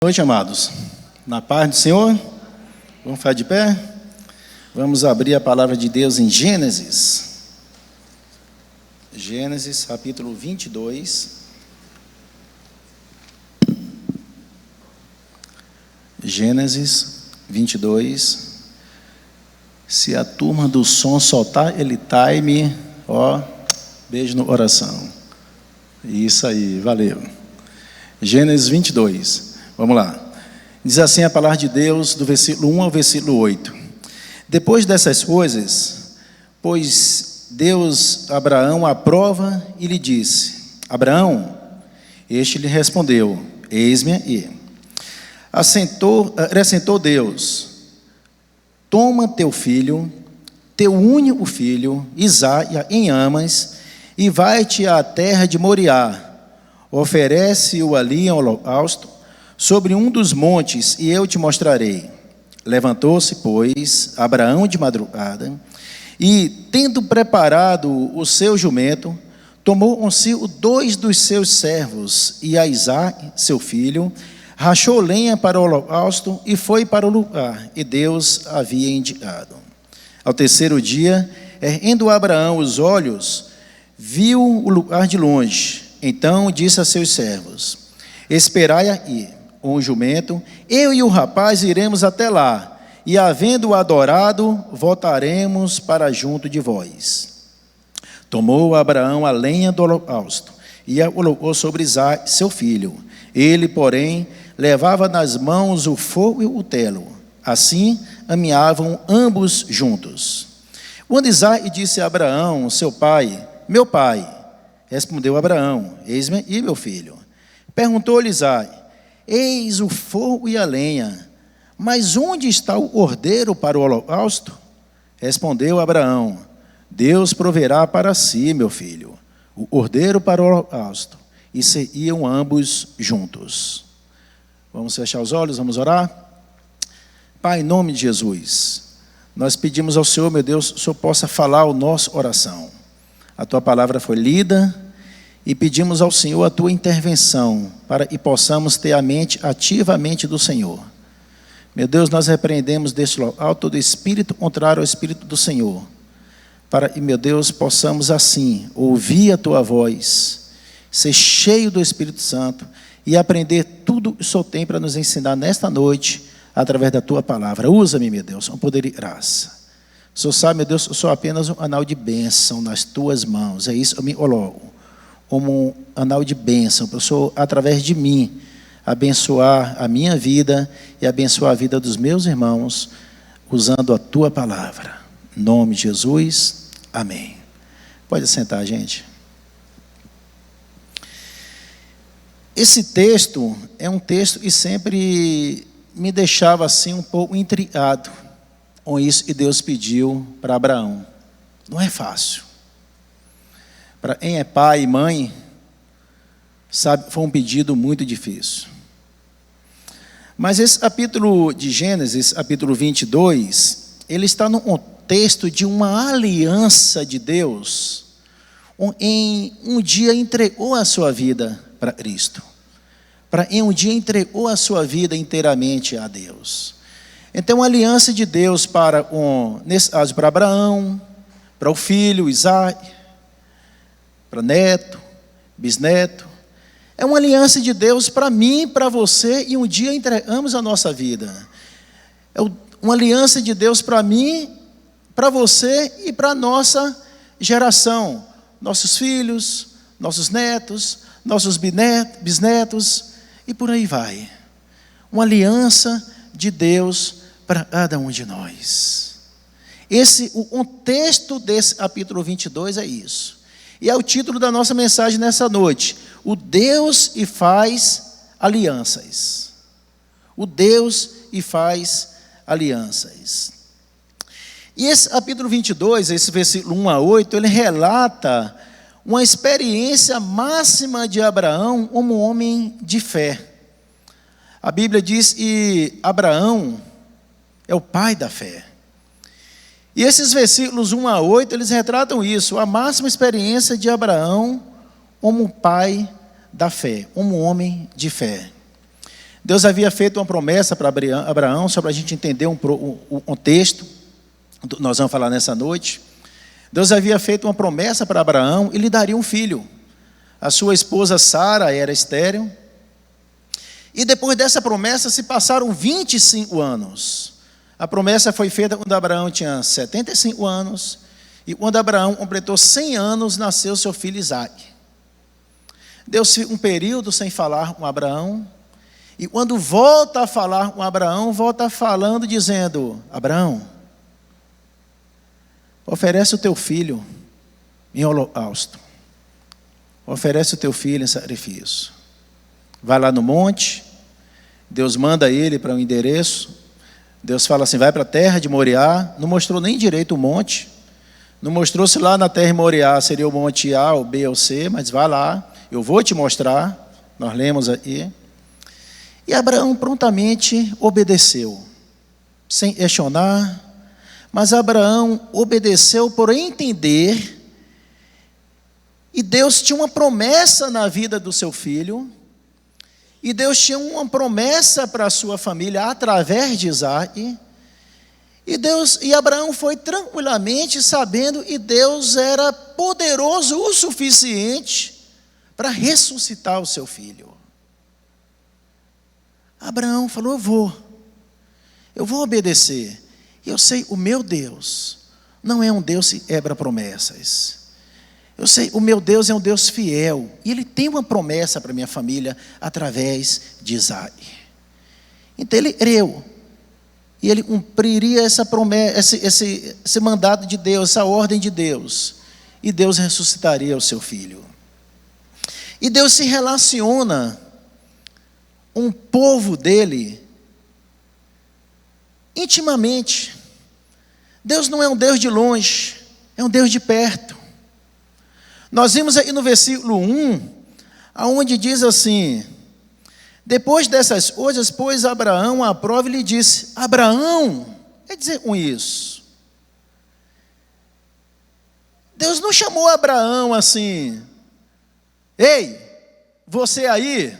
Boa noite, amados. Na paz do Senhor, vamos ficar de pé? Vamos abrir a palavra de Deus em Gênesis. Gênesis, capítulo 22. Gênesis 22. Se a turma do som soltar ele time, beijo no coração. Isso aí, valeu. Gênesis 22. Vamos lá. Diz assim a palavra de Deus, do versículo 1 ao versículo 8. Depois dessas coisas, pois Deus Abraão à prova e lhe disse: Abraão, este lhe respondeu: Eis-me aí. Acrescentou Deus: Toma teu filho, teu único filho, Isaque, em amas, e vai-te à terra de Moriá. Oferece-o ali em holocausto sobre um dos montes, e eu te mostrarei. Levantou-se, pois, Abraão de madrugada, e, tendo preparado o seu jumento, tomou consigo 2 dos seus servos, e a Isaque, seu filho, rachou lenha para o holocausto, e foi para o lugar, e Deus havia indicado. Ao terceiro dia, erguendo Abraão os olhos, viu o lugar de longe. Então disse a seus servos: Esperai aí com o jumento, eu e o rapaz iremos até lá, e havendo-o adorado, voltaremos para junto de vós. Tomou Abraão a lenha do holocausto, e a colocou sobre Isaque, seu filho. Ele, porém, levava nas mãos o fogo e o telo. Assim caminhavam ambos juntos. Quando Isaque disse a Abraão, seu pai: Meu pai, respondeu Abraão: Eis-me aí, meu filho. Perguntou-lhe Isaque: Eis o fogo e a lenha, mas onde está o cordeiro para o holocausto? Respondeu Abraão: Deus proverá para si, meu filho, o cordeiro para o holocausto. E iam ambos juntos. Vamos fechar os olhos, vamos orar? Pai, em nome de Jesus, nós pedimos ao Senhor, meu Deus, que o Senhor possa falar o nosso oração. A tua palavra foi lida, e pedimos ao Senhor a tua intervenção, para que possamos ter a mente ativamente do Senhor. Meu Deus, nós repreendemos deste local todo espírito contrário ao Espírito do Senhor, para que, meu Deus, possamos assim ouvir a tua voz, ser cheio do Espírito Santo e aprender tudo que o Senhor tem para nos ensinar nesta noite, através da tua palavra. Usa-me, meu Deus, com poder e graça. O Senhor sabe, meu Deus, eu sou apenas um canal de bênção nas tuas mãos. É isso que eu me coloco, como um canal de bênção, para o Senhor, através de mim, abençoar a minha vida e abençoar a vida dos meus irmãos, usando a tua palavra. Em nome de Jesus, amém. Pode sentar, gente. Esse texto é um texto que sempre me deixava assim um pouco intrigado com isso que Deus pediu para Abraão. Não é fácil. Para quem é pai e mãe, sabe, foi um pedido muito difícil. Mas esse capítulo de Gênesis, capítulo 22, ele está no contexto de uma aliança de Deus, em um dia entregou a sua vida para Cristo. Em um dia entregou a sua vida inteiramente a Deus. Então, a aliança de Deus para Abraão, para o filho Isaque, para neto, bisneto, é uma aliança de Deus para mim, para você, e um dia entregamos a nossa vida. É uma aliança de Deus para mim, para você e para a nossa geração, nossos filhos, nossos netos, nossos bisnetos, e por aí vai. Uma aliança de Deus para cada um de nós. O contexto desse capítulo 22 é isso. E é o título da nossa mensagem nessa noite: o Deus e faz alianças. O Deus e faz alianças. E esse capítulo 22, esse versículo 1 a 8, ele relata uma experiência máxima de Abraão como homem de fé. A Bíblia diz que Abraão é o pai da fé. E esses versículos 1 a 8, eles retratam isso, a máxima experiência de Abraão como pai da fé, como homem de fé. Deus havia feito uma promessa para Abraão, só para a gente entender um texto, nós vamos falar nessa noite. Deus havia feito uma promessa para Abraão e lhe daria um filho. A sua esposa Sara era estéril. E depois dessa promessa se passaram 25 anos. A promessa foi feita quando Abraão tinha 75 anos. E quando Abraão completou 100 anos, nasceu seu filho Isaque. Deu-se um período sem falar com Abraão. E quando volta a falar com Abraão, volta falando dizendo: Abraão, oferece o teu filho em holocausto. Oferece o teu filho em sacrifício. Vai lá no monte. Deus manda ele para um endereço. Deus fala assim: vai para a terra de Moriá. Não mostrou nem direito o monte. Não mostrou se lá na terra de Moriá seria o monte A, ou B ou C. Mas vai lá, eu vou te mostrar. Nós lemos aí. E Abraão prontamente obedeceu, sem questionar. Mas Abraão obedeceu por entender. E Deus tinha uma promessa na vida do seu filho. E Deus tinha uma promessa para a sua família através de Isaque. E Abraão foi tranquilamente sabendo que Deus era poderoso o suficiente para ressuscitar o seu filho. Abraão falou: eu vou obedecer. E eu sei, o meu Deus não é um Deus que quebra promessas. Eu sei, o meu Deus é um Deus fiel. E Ele tem uma promessa para minha família através de Isaque. Então ele creu. E ele cumpriria essa promessa, esse mandato de Deus, essa ordem de Deus. E Deus ressuscitaria o seu filho. E Deus se relaciona com o povo dele intimamente. Deus não é um Deus de longe, é um Deus de perto. Nós vimos aí no versículo 1, aonde diz assim: depois dessas coisas, pôs Abraão à prova e lhe disse: Abraão, quer dizer com isso? Deus não chamou Abraão assim: ei, você aí?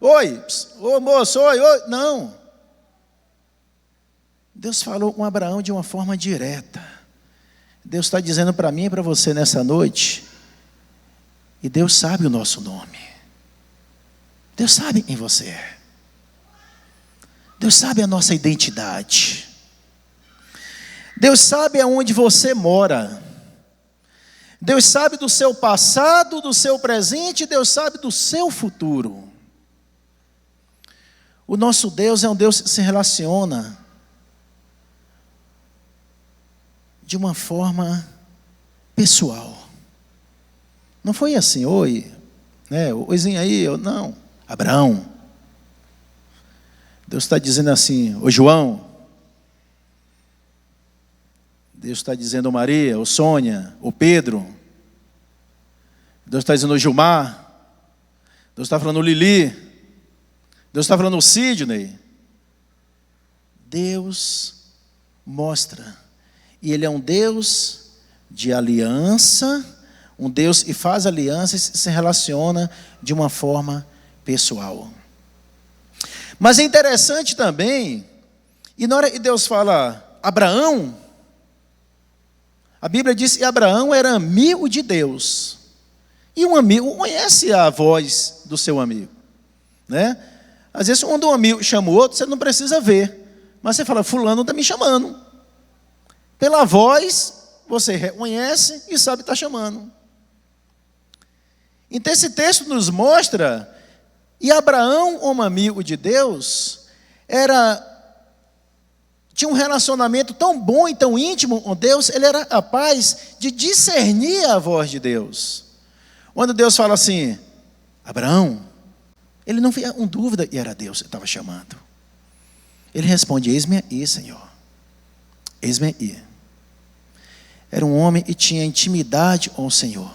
Oi, ô moço, oi. Não. Deus falou com Abraão de uma forma direta. Deus está dizendo para mim e para você nessa noite, e Deus sabe o nosso nome. Deus sabe quem você é. Deus sabe a nossa identidade. Deus sabe aonde você mora. Deus sabe do seu passado, do seu presente, Deus sabe do seu futuro. O nosso Deus é um Deus que se relaciona de uma forma pessoal. Não foi assim: oi, oizinho aí, não. Abraão. Deus está dizendo assim: ô João. Deus está dizendo: ô Maria, ô Sônia, ô Pedro. Deus está dizendo: ô Gilmar. Deus está falando: ô Lili. Deus está falando: ô Sidney. Deus mostra. E Ele é um Deus de aliança, um Deus que faz alianças e se relaciona de uma forma pessoal. Mas é interessante também, e na hora que Deus fala Abraão, a Bíblia diz que Abraão era amigo de Deus. E um amigo conhece a voz do seu amigo, né? Às vezes quando um amigo chama o outro, você não precisa ver, mas você fala: fulano está me chamando. Pela voz, você reconhece e sabe que está chamando. Então esse texto nos mostra, e Abraão, como amigo de Deus, tinha um relacionamento tão bom e tão íntimo com Deus, ele era capaz de discernir a voz de Deus. Quando Deus fala assim: Abraão, ele não fica com dúvida que era Deus que estava chamando. Ele responde: eis-me aí, Senhor. Eis-me aí. Era um homem que tinha intimidade com o Senhor.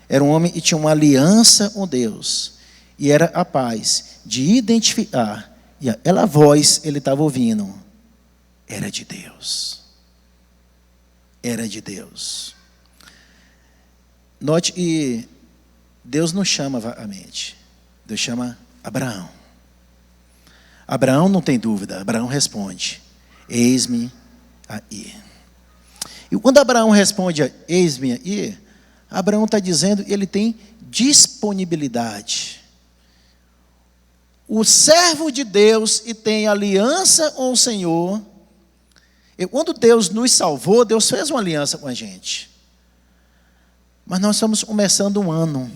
Era um homem que tinha uma aliança com Deus. E era capaz de identificar. E aquela voz que ele estava ouvindo era de Deus. Era de Deus. Note que Deus não chama vagamente. Deus chama Abraão. Abraão não tem dúvida, Abraão responde: eis-me aí. E quando Abraão responde: eis-me aí, Abraão está dizendo que ele tem disponibilidade. O servo de Deus e tem aliança com o Senhor. E quando Deus nos salvou, Deus fez uma aliança com a gente. Mas nós estamos começando um ano.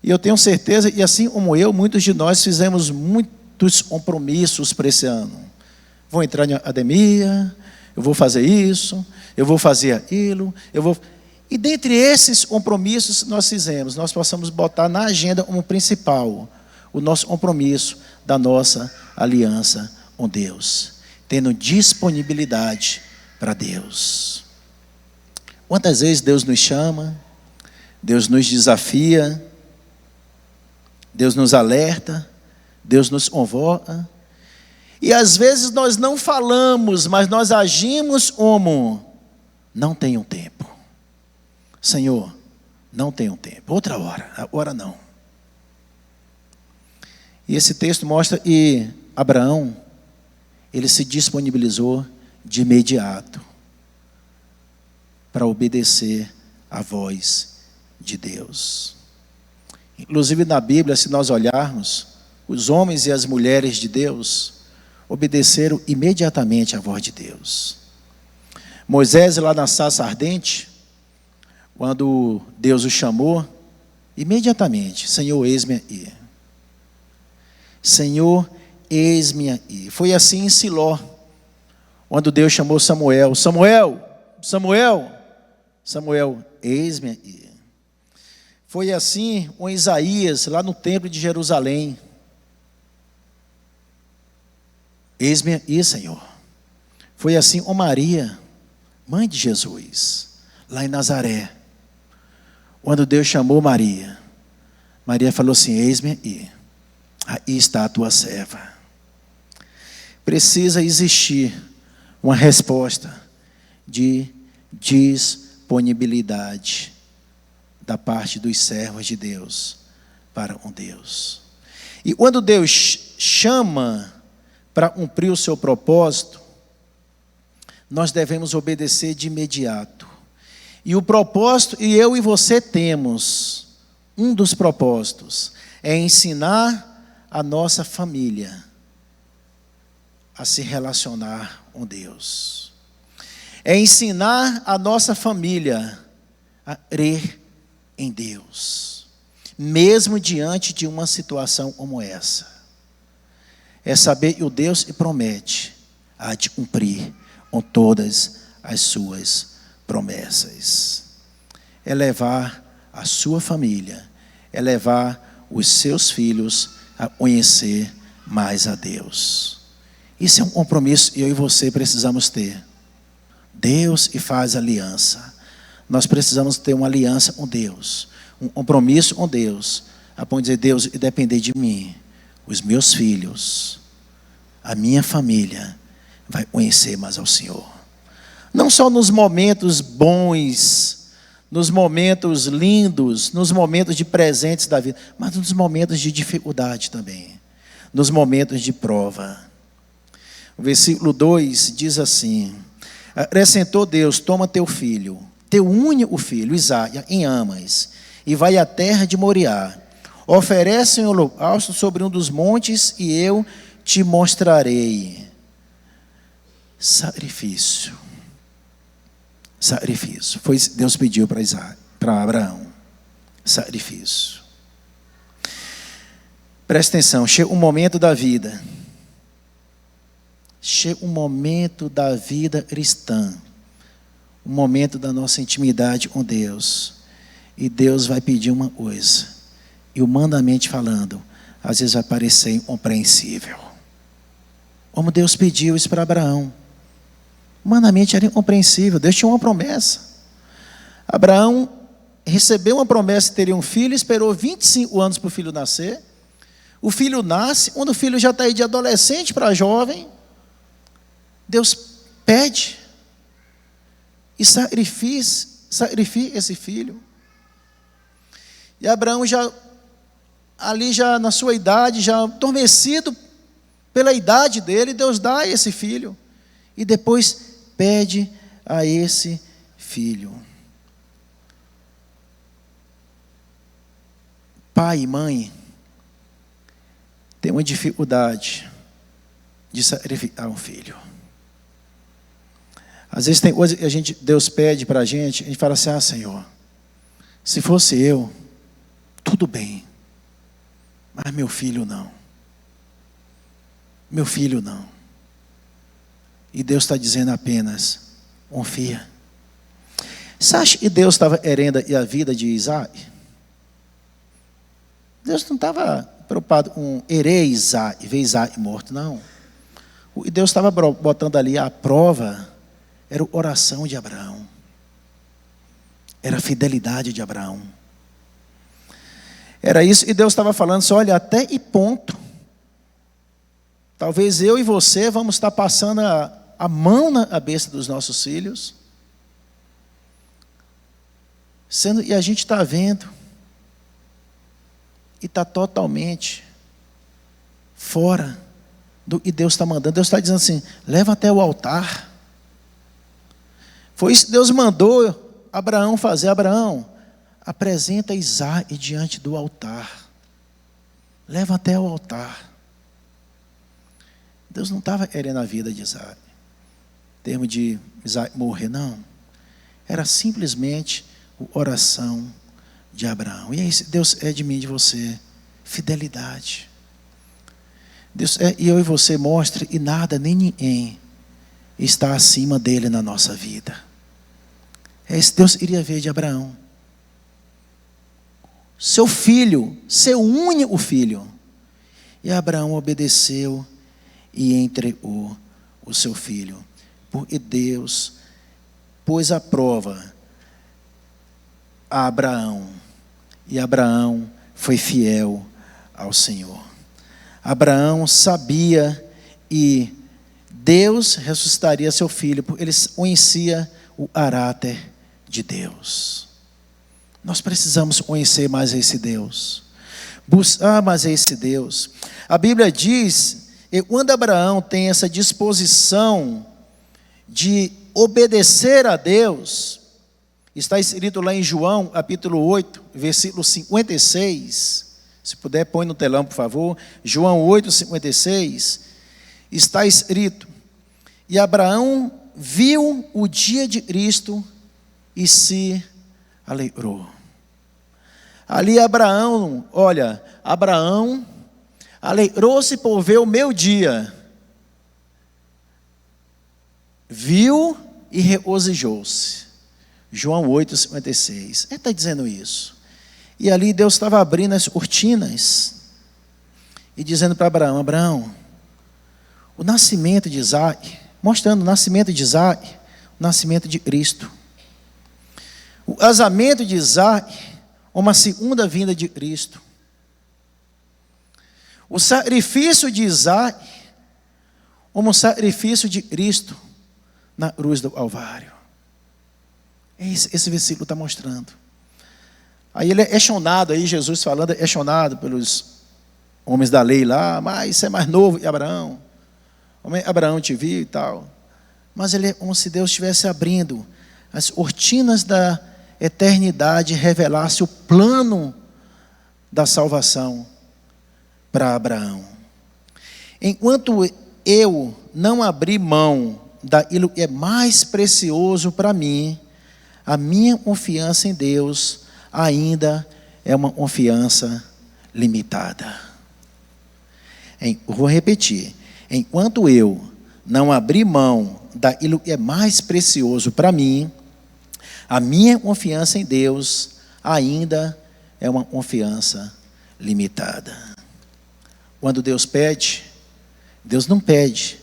E eu tenho certeza, e assim como eu, muitos de nós fizemos muitos compromissos para esse ano. Vou entrar na academia, eu vou fazer isso, eu vou fazer aquilo, E dentre esses compromissos que nós fizemos, nós possamos botar na agenda como principal o nosso compromisso da nossa aliança com Deus, tendo disponibilidade para Deus. Quantas vezes Deus nos chama, Deus nos desafia, Deus nos alerta, Deus nos convoca, e às vezes nós não falamos, mas nós agimos como: não tenho tempo. Senhor, não tenho tempo, outra hora, agora não. E esse texto mostra que Abraão, ele se disponibilizou de imediato para obedecer à voz de Deus. Inclusive na Bíblia, se nós olharmos, os homens e as mulheres de Deus obedeceram imediatamente à voz de Deus. Moisés, lá na sarça ardente, quando Deus o chamou, imediatamente: Senhor, eis-me aí. Senhor, eis-me aí. Foi assim em Siló, quando Deus chamou Samuel: Samuel, Samuel, Samuel, eis-me aí. Foi assim com Isaías, lá no templo de Jerusalém: eis-me aí, Senhor. Foi assim com Maria, mãe de Jesus, lá em Nazaré, quando Deus chamou Maria, Maria falou assim: eis-me aí, aí está a tua serva. Precisa existir uma resposta de disponibilidade da parte dos servos de Deus para com Deus. E quando Deus chama para cumprir o seu propósito, nós devemos obedecer de imediato. E o propósito, e eu e você temos, um dos propósitos, é ensinar a nossa família a se relacionar com Deus. É ensinar a nossa família a crer em Deus, mesmo diante de uma situação como essa. É saber que o Deus que promete há de cumprir com todas as suas promessas. É levar a sua família, é levar os seus filhos a conhecer mais a Deus. Isso é um compromisso que eu e você precisamos ter. Deus e faz aliança. Nós precisamos ter uma aliança com Deus, um compromisso com Deus, a ponto de dizer: Deus, e depender de mim, os meus filhos, a minha família vai conhecer mais ao Senhor. Não só nos momentos bons, nos momentos lindos, nos momentos de presentes da vida, mas nos momentos de dificuldade também, nos momentos de prova. O versículo 2 diz assim: acrescentou Deus: toma teu filho, teu único filho, Isaque, em Amas, e vai à terra de Moriá. Oferece um holocausto sobre um dos montes, e eu te mostrarei. Sacrifício. Sacrifício. Foi Deus pediu para Abraão. Sacrifício. Presta atenção, chega um momento da vida. Chega um momento da vida cristã. Um momento da nossa intimidade com Deus. E Deus vai pedir uma coisa. E humanamente falando, às vezes vai parecer incompreensível. Como Deus pediu isso para Abraão. Humanamente era incompreensível. Deus tinha uma promessa. Abraão recebeu uma promessa de ter um filho, esperou 25 anos para o filho nascer. O filho nasce, quando o filho já está aí de adolescente para jovem, Deus pede e sacrifica esse filho. E Abraão já, ali já na sua idade, já adormecido Pela idade dele, Deus dá esse filho. E depois pede a esse filho. Pai e mãe têm uma dificuldade de sacrificar um filho. Às vezes tem coisa que Deus pede para a gente fala assim: Senhor, se fosse eu, tudo bem, mas meu filho não. Meu filho não. E Deus está dizendo apenas: confia. Você acha que Deus estava querendo a vida de Isaac? Deus não estava preocupado com herer Isaac, ver Isaac morto, não. O que Deus estava botando ali a prova era a oração de Abraão. Era a fidelidade de Abraão. Era isso que Deus estava falando, só olha, até e ponto. Talvez eu e você vamos estar passando a mão na cabeça dos nossos filhos, e a gente está vendo, e está totalmente fora do que Deus está mandando. Deus está dizendo assim: leva até o altar. Foi isso que Deus mandou Abraão fazer. Abraão, apresenta Isaac diante do altar. Leva até o altar. Deus não estava querendo a vida de Isaac, em termos de Isaac morrer, não. Era simplesmente a oração de Abraão. E é isso, Deus é de mim e de você, fidelidade. Deus é, e eu e você mostre, e nada, nem ninguém está acima dele na nossa vida. É isso que Deus iria ver de Abraão. Seu filho, seu único filho. E Abraão obedeceu e entregou o seu filho. Porque Deus pôs à prova a Abraão. E Abraão foi fiel ao Senhor. Abraão sabia que Deus ressuscitaria seu filho, porque ele conhecia o caráter de Deus. Nós precisamos conhecer mais esse Deus, buscar mais esse Deus. A Bíblia diz que quando Abraão tem essa disposição de obedecer a Deus, está escrito lá em João, capítulo 8, versículo 56. Se puder, põe no telão, por favor. João 8, 56. Está escrito: e Abraão viu o dia de Cristo e se alegrou. Ali Abraão alegrou-se por ver o meu dia. Viu e regozijou-se. João 8, 56. Ele está dizendo isso. E ali Deus estava abrindo as cortinas e dizendo para Abraão: Abraão, o nascimento de Isaac, mostrando o nascimento de Isaac, o nascimento de Cristo. O casamento de Isaac, uma segunda vinda de Cristo. O sacrifício de Isaac, como o sacrifício de Cristo na cruz do Calvário. Esse versículo está mostrando. Aí ele é questionado, aí Jesus falando, é questionado pelos homens da lei lá: mas você é mais novo que Abraão. Abraão te viu e tal. Mas ele é como se Deus estivesse abrindo as cortinas da eternidade, revelasse o plano da salvação para Abraão. Enquanto eu não abrir mão daquilo que é mais precioso para mim, a minha confiança em Deus ainda é uma confiança limitada. Vou repetir: enquanto eu não abrir mão daquilo que é mais precioso para mim, a minha confiança em Deus ainda é uma confiança limitada. Quando Deus pede, Deus não pede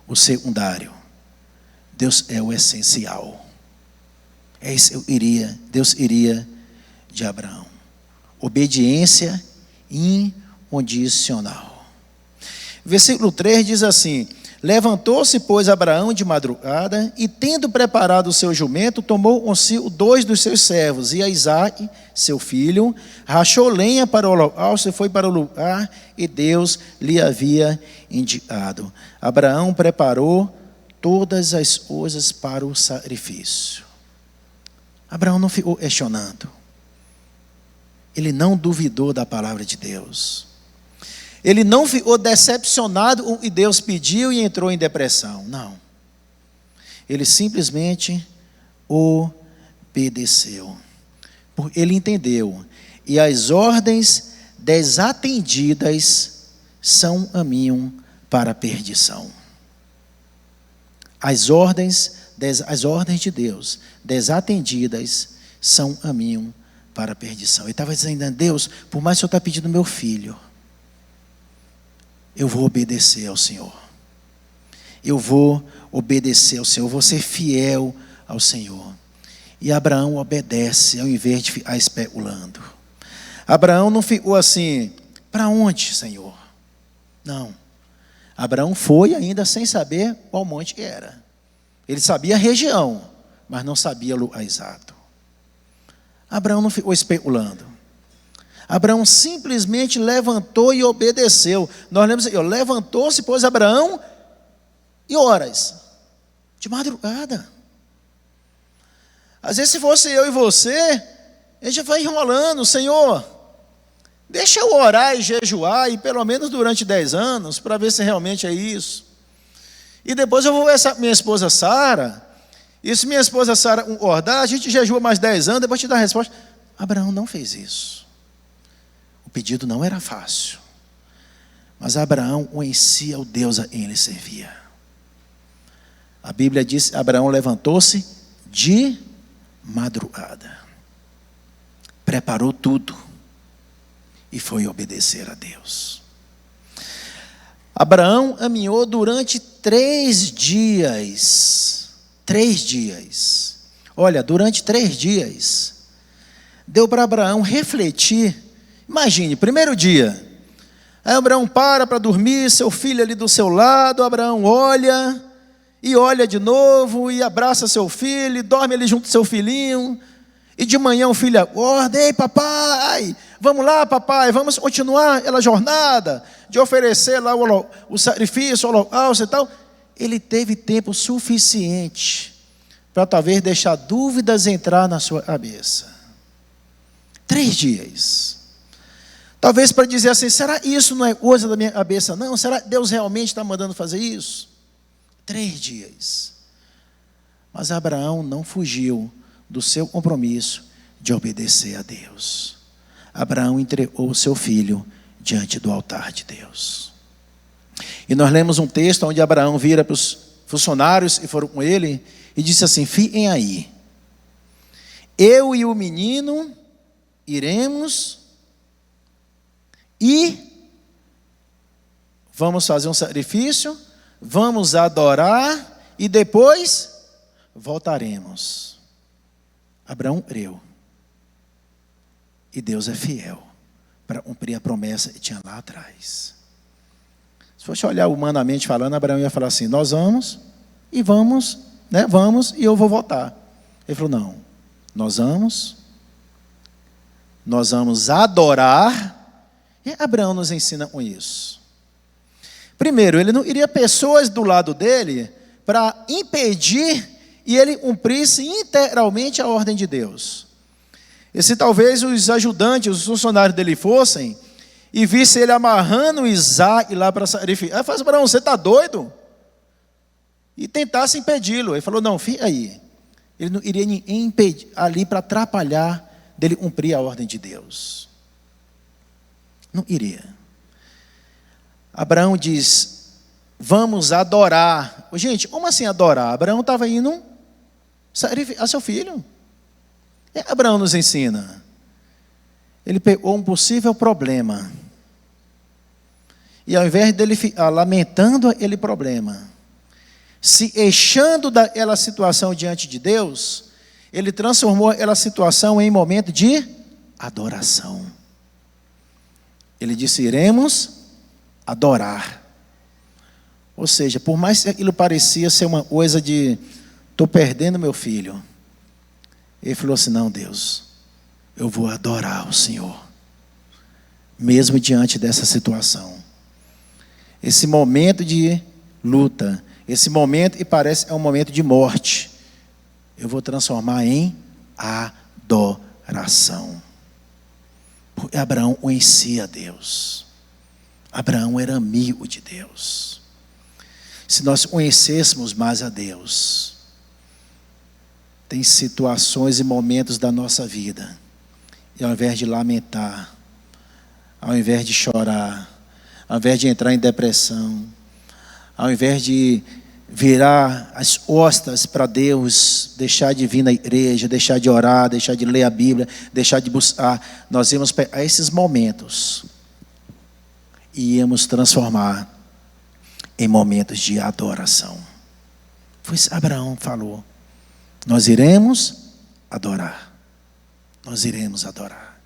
o secundário. Deus é o essencial. É isso que Deus iria de Abraão. Obediência incondicional. Versículo 3 diz assim: Levantou-se, pois, Abraão de madrugada, e tendo preparado o seu jumento, tomou consigo 2 dos seus servos, e a Isaque, seu filho, rachou lenha para o holocausto e foi para o lugar que Deus lhe havia indicado. Abraão preparou todas as coisas para o sacrifício. Abraão não ficou questionando. Ele não duvidou da palavra de Deus. Ele não ficou decepcionado com o que Deus pediu e entrou em depressão. Não. Ele simplesmente obedeceu. Ele entendeu. E as ordens desatendidas são um caminho para a perdição. As ordens de Deus desatendidas são um caminho para a perdição. Ele estava dizendo: Deus, por mais que o Senhor está pedindo meu filho, eu vou obedecer ao Senhor. Eu vou obedecer ao Senhor. Eu vou ser fiel ao Senhor. E Abraão obedece ao invés de ficar especulando. Abraão não ficou assim: para onde, Senhor? Não. Abraão foi ainda sem saber qual monte era. Ele sabia a região, mas não sabia o lugar exato. Abraão não ficou especulando. Abraão simplesmente levantou e obedeceu. Nós lemos aqui, levantou-se, pois, Abraão, e horas, de madrugada. Às vezes, se fosse eu e você, a gente vai enrolando: Senhor, deixa eu orar e jejuar, e pelo menos durante 10 anos, para ver se realmente é isso. E depois eu vou ver minha esposa Sara, e se minha esposa Sara concordar, a gente jejua mais 10 anos, depois te dá a resposta. Abraão não fez isso. O pedido não era fácil, mas Abraão conhecia o Deus a quem ele servia. A Bíblia diz: Abraão levantou-se de madrugada, preparou tudo e foi obedecer a Deus. Abraão caminhou durante 3 dias. 3 dias. Olha, durante 3 dias, deu para Abraão refletir. Imagine, primeiro dia, aí Abraão para dormir, seu filho ali do seu lado, Abraão olha, e olha de novo, e abraça seu filho, e dorme ali junto com seu filhinho, e de manhã o filho acorda: ei papai, vamos lá papai, vamos continuar aquela jornada, de oferecer lá o sacrifício, o holocausto e tal. Ele teve tempo suficiente, para talvez deixar dúvidas entrar na sua cabeça. 3 dias. Talvez para dizer assim: será isso não é coisa da minha cabeça não? Será que Deus realmente está mandando fazer isso? 3 dias. Mas Abraão não fugiu do seu compromisso de obedecer a Deus. Abraão entregou o seu filho diante do altar de Deus. E nós lemos um texto onde Abraão vira para os funcionários que foram com ele e disse assim: fiquem aí, eu e o menino iremos e vamos fazer um sacrifício, vamos adorar e depois voltaremos. Abraão creu. E Deus é fiel para cumprir a promessa que tinha lá atrás. Se fosse olhar humanamente falando, Abraão ia falar assim: nós vamos e vamos, né? Vamos e eu vou voltar. Ele falou: não, nós vamos adorar. E Abraão nos ensina com isso. Primeiro, ele não iria pessoas do lado dele para impedir e ele cumprisse integralmente a ordem de Deus. E se talvez os ajudantes, os funcionários dele fossem e vissem ele amarrando Isaac lá para sacrificar, faz: Abraão, você está doido? E tentasse impedi-lo. Ele falou: não, fica aí. Ele não iria impedir ali para atrapalhar dele cumprir a ordem de Deus. Não iria. Abraão diz: vamos adorar. Gente, como assim adorar? Abraão estava indo sacrificar seu filho. E Abraão nos ensina. Ele pegou um possível problema. E ao invés dele ficar lamentando aquele problema, se queixando daquela situação diante de Deus, ele transformou aquela situação em momento de adoração. Ele disse: iremos adorar. Ou seja, por mais que aquilo parecia ser uma coisa de, estou perdendo meu filho, ele falou assim, não, Deus, eu vou adorar o Senhor, mesmo diante dessa situação. Esse momento de luta, esse momento, e parece, é um momento de morte, eu vou transformar em adoração. Porque Abraão conhecia Deus. Abraão era amigo de Deus. Se nós conhecêssemos mais a Deus, tem situações e momentos da nossa vida, e ao invés de lamentar, ao invés de chorar, ao invés de entrar em depressão, ao invés de virar as costas para Deus, deixar de vir na igreja, deixar de orar, deixar de ler a Bíblia, deixar de buscar, nós íamos pegar esses momentos e íamos transformar em momentos de adoração. Foi isso que Abraão falou. Nós iremos adorar. Nós iremos adorar.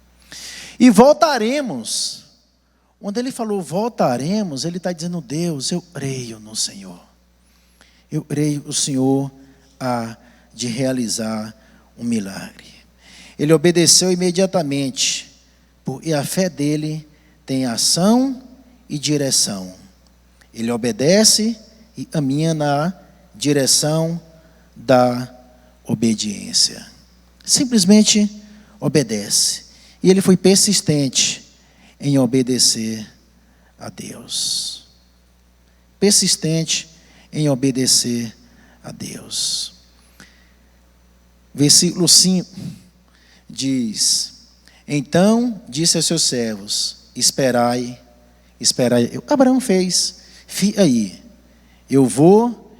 E voltaremos. Quando ele falou voltaremos, ele está dizendo, Deus, eu creio no Senhor. Eu creio o Senhor há de realizar um milagre. Ele obedeceu imediatamente, porque a fé dele tem ação e direção. Ele obedece e caminha na direção da obediência. Simplesmente obedece. E ele foi persistente em obedecer a Deus. Persistente em obedecer a Deus. Versículo 5 diz, então disse aos seus servos, esperai. Abraão fez, fica aí, eu vou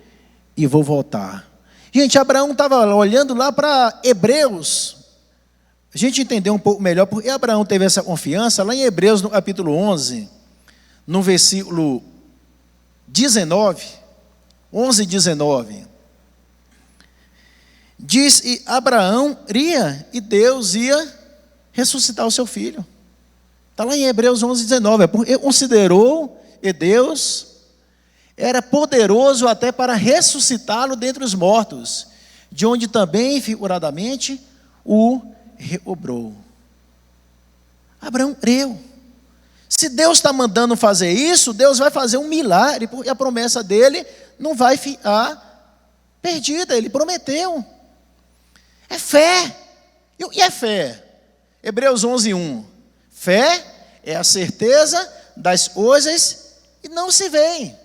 e vou voltar. Gente, Abraão estava olhando lá para Hebreus. A gente entendeu um pouco melhor porque Abraão teve essa confiança lá em Hebreus, no capítulo 11, no versículo 19, 11 e 19. Diz que Abraão iria e Deus ia ressuscitar o seu filho. Está lá em Hebreus 11, 19. Porque considerou que Deus era poderoso até para ressuscitá-lo dentre os mortos, de onde também, figuradamente, o recobrou. Abraão creu. Se Deus está mandando fazer isso, Deus vai fazer um milagre, porque a promessa dele não vai ficar perdida, ele prometeu. É fé. E é fé? Hebreus 11, 1. Fé é a certeza das coisas que não se veem,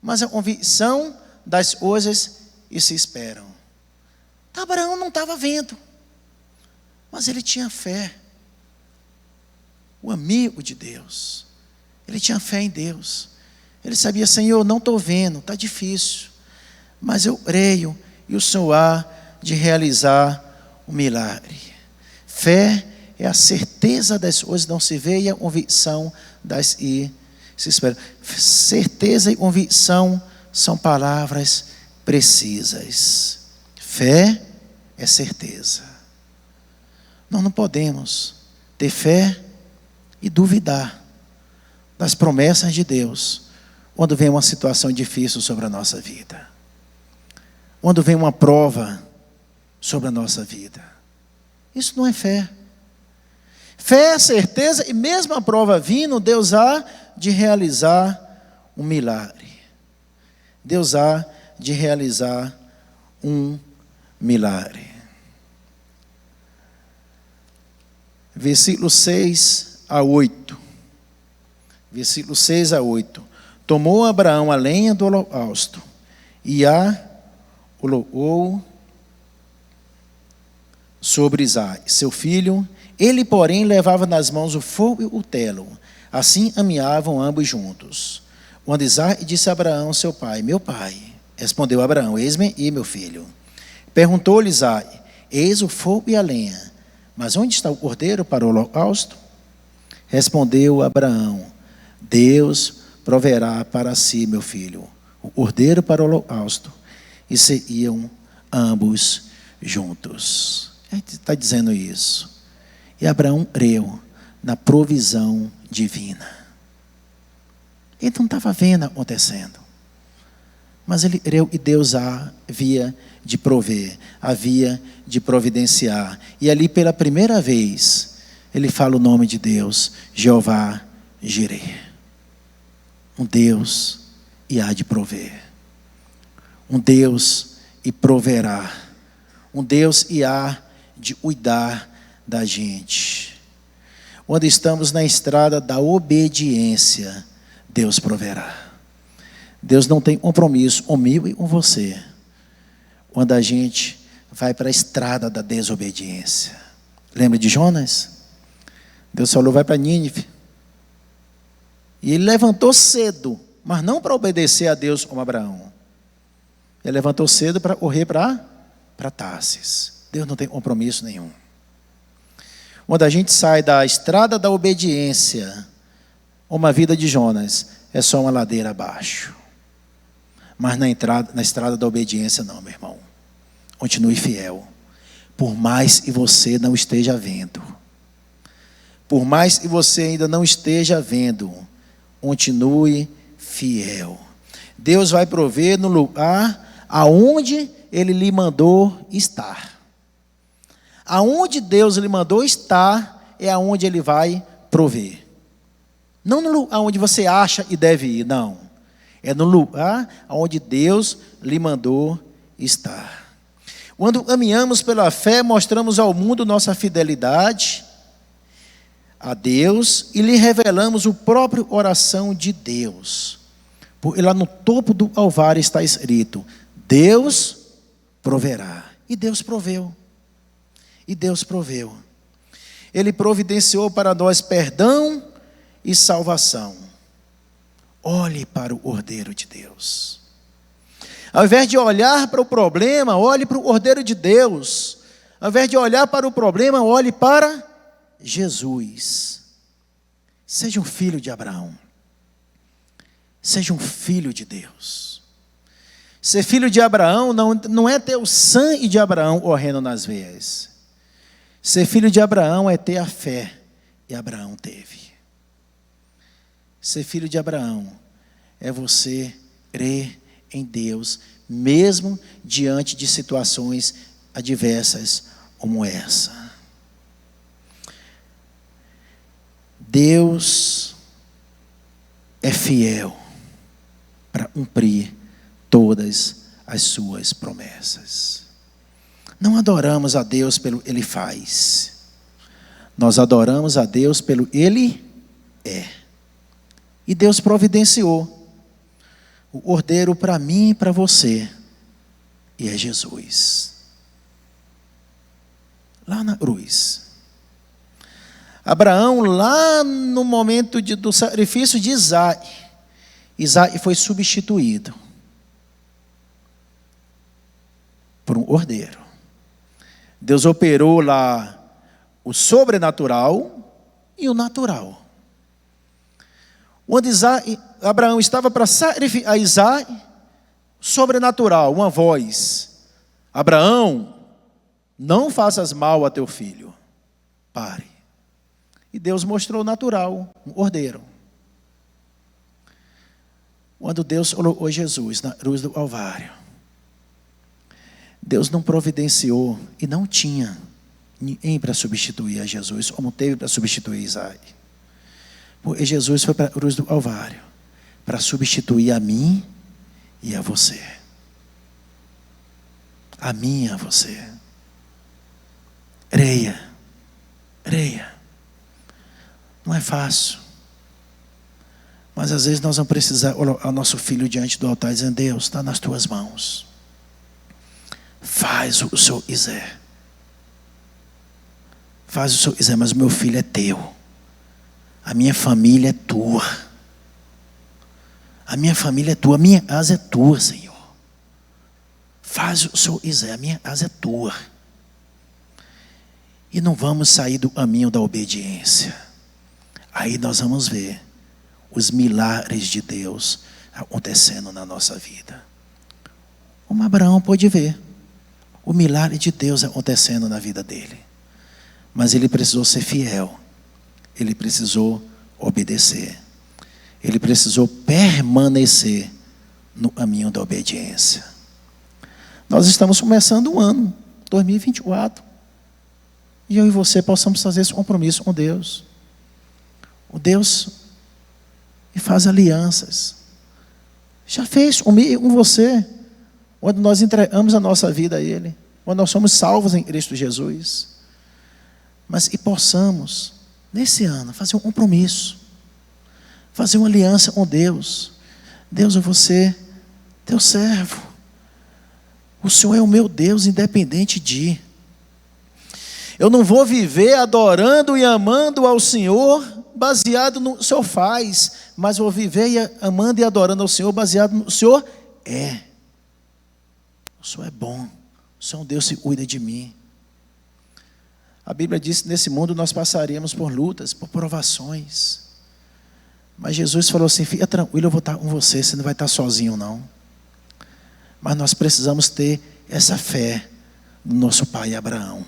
mas a convicção das coisas que se esperam. Abraão não estava vendo, mas ele tinha fé. O amigo de Deus, ele tinha fé em Deus. Ele sabia, Senhor, não estou vendo, está difícil, mas eu creio e o Senhor há de realizar um milagre. Fé é a certeza das coisas que não se vê e a convicção das que se esperam. Certeza e convicção são palavras precisas. Fé é certeza. Nós não podemos ter fé e duvidar das promessas de Deus quando vem uma situação difícil sobre a nossa vida, quando vem uma prova sobre a nossa vida. Isso não é fé. Fé é certeza, e mesmo a prova vindo, Deus há de realizar um milagre. Deus há de realizar um milagre. Versículo 6 a 8. Versículo 6 a 8. Tomou Abraão a lenha do holocausto e a colocou sobre Isaque, seu filho. Ele, porém, levava nas mãos o fogo e o telo. Assim caminhavam ambos juntos. Quando Isaque disse a Abraão, seu pai, meu pai, respondeu Abraão, eis-me e meu filho. Perguntou-lhe Isaque, eis o fogo e a lenha, mas onde está o cordeiro para o holocausto? Respondeu Abraão, Deus proverá para si, meu filho, o cordeiro para o holocausto. E seguiam ambos juntos. Ele está dizendo isso. E Abraão creu na provisão divina. Ele não estava vendo acontecendo. Mas ele creu e Deus havia de prover, havia de providenciar. E ali pela primeira vez, ele fala o nome de Deus, Jeová Jireh. Um Deus e há de prover. Um Deus e proverá. Um Deus e há de cuidar da gente. Quando estamos na estrada da obediência, Deus proverá. Deus não tem compromisso comigo e com você quando a gente vai para a estrada da desobediência. Lembra de Jonas? Deus falou, vai para Nínive. E ele levantou cedo, mas não para obedecer a Deus como Abraão. Ele levantou cedo para correr para Tarsis. Deus não tem compromisso nenhum. Quando a gente sai da estrada da obediência, uma vida de Jonas é só uma ladeira abaixo. Mas na estrada da obediência não, meu irmão. Continue fiel. Por mais que você não esteja vendo. Por mais que você ainda não esteja vendo, continue fiel. Deus vai prover no lugar aonde Ele lhe mandou estar. Aonde Deus lhe mandou estar, é aonde Ele vai prover. Não no lugar onde você acha e deve ir, não. É no lugar onde Deus lhe mandou estar. Quando caminhamos pela fé, mostramos ao mundo nossa fidelidade a Deus e lhe revelamos o próprio coração de Deus. Porque lá no topo do alvar está escrito, Deus proverá. E Deus proveu. E Deus proveu. Ele providenciou para nós perdão e salvação. Olhe para o Cordeiro de Deus. Ao invés de olhar para o problema, olhe para o Cordeiro de Deus. Ao invés de olhar para o problema, olhe para Jesus. Seja um filho de Abraão. Seja um filho de Deus. Ser filho de Abraão não é ter o sangue de Abraão correndo nas veias. Ser filho de Abraão é ter a fé que Abraão teve. Ser filho de Abraão é você crer em Deus, mesmo diante de situações adversas como essa. Deus é fiel para cumprir todas as suas promessas. Não adoramos a Deus pelo que Ele faz. Nós adoramos a Deus pelo que Ele é. E Deus providenciou o Cordeiro para mim e para você. E é Jesus. Lá na cruz. Abraão, lá no momento do sacrifício de Isaac, Isaac foi substituído por um cordeiro. Deus operou lá o sobrenatural e o natural. Quando Abraão estava para sacrificar a Isaac, sobrenatural, uma voz: Abraão, não faças mal a teu filho, pare. E Deus mostrou o natural, um cordeiro. Quando Deus colocou Jesus na cruz do Calvário, Deus não providenciou e não tinha ninguém para substituir a Jesus, como teve para substituir Isaac. Porque Jesus foi para a cruz do Calvário para substituir a mim e a você. A mim e a você. Creia. Creia. Não é fácil. Mas às vezes nós vamos precisar colocar o nosso filho diante do altar e dizer: Deus, está nas tuas mãos. Faz o que o Senhor quiser. Faz o que o Senhor quiser, mas o meu filho é teu. A minha família é tua. A minha família é tua. A minha casa é tua, Senhor. Faz o que o Senhor quiser. A minha casa é tua. E não vamos sair do caminho da obediência. Aí nós vamos ver os milagres de Deus acontecendo na nossa vida. Como Abraão pôde ver o milagre de Deus acontecendo na vida dele. Mas ele precisou ser fiel. Ele precisou obedecer. Ele precisou permanecer no caminho da obediência. Nós estamos começando o ano 2024. E eu e você possamos fazer esse compromisso com Deus. O Deus que faz alianças. Já fez comigo, com você. Quando nós entregamos a nossa vida a Ele. Quando nós somos salvos em Cristo Jesus. Mas e possamos, nesse ano, fazer um compromisso. Fazer uma aliança com Deus. Deus, eu vou ser teu servo. O Senhor é o meu Deus, independente de. Eu não vou viver adorando e amando ao Senhor baseado no que o Senhor faz, mas vou viver amando e adorando ao Senhor baseado no que o Senhor é. O Senhor é bom. O Senhor é um Deus que cuida de mim. A Bíblia diz que nesse mundo nós passaríamos por lutas, por provações. Mas Jesus falou assim: fica tranquilo, eu vou estar com você, você não vai estar sozinho não. Mas nós precisamos ter essa fé do nosso pai Abraão.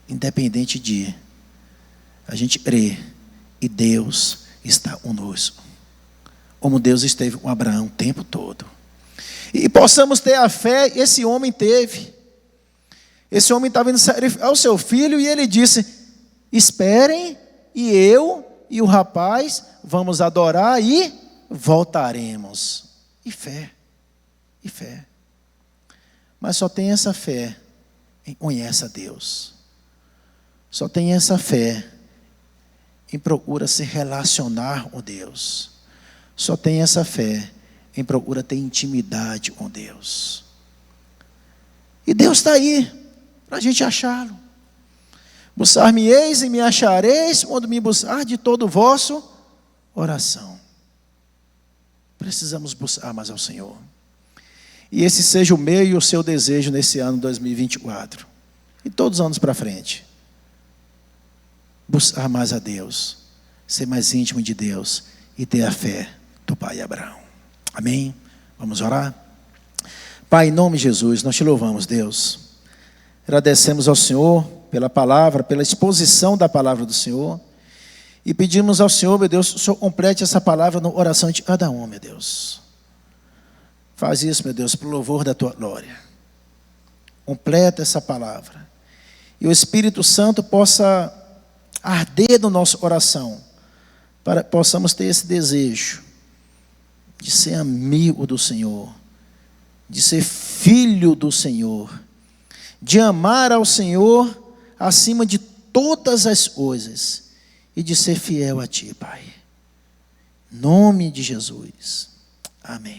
Independente de a gente crer e Deus está conosco. Como Deus esteve com Abraão o tempo todo. E possamos ter a fé que esse homem teve. Esse homem estava indo sacrificar o seu filho e ele disse: esperem e eu e o rapaz vamos adorar e voltaremos. E fé. E fé. Mas só tem essa fé quem conhece a Deus. Só tem essa fé quem procura se relacionar com Deus. Só tem essa fé quem procura ter intimidade com Deus. E Deus está aí para a gente achá-lo. Buscar-me-eis e me achareis quando me buscar de todo o vosso coração. Precisamos buscar mais ao Senhor. E esse seja o meu e o seu desejo nesse ano 2024. E todos os anos para frente. Buscar mais a Deus, ser mais íntimo de Deus e ter a fé do pai Abraão. Amém? Vamos orar? Pai, em nome de Jesus, nós te louvamos, Deus. Agradecemos ao Senhor pela palavra, pela exposição da palavra do Senhor. E pedimos ao Senhor, meu Deus, que o Senhor complete essa palavra no coração de cada um, meu Deus. Faz isso, meu Deus, para o louvor da tua glória. Completa essa palavra. E o Espírito Santo possa arder no nosso coração, para que possamos ter esse desejo de ser amigo do Senhor, de ser filho do Senhor, de amar ao Senhor acima de todas as coisas e de ser fiel a Ti, Pai. Em nome de Jesus. Amém.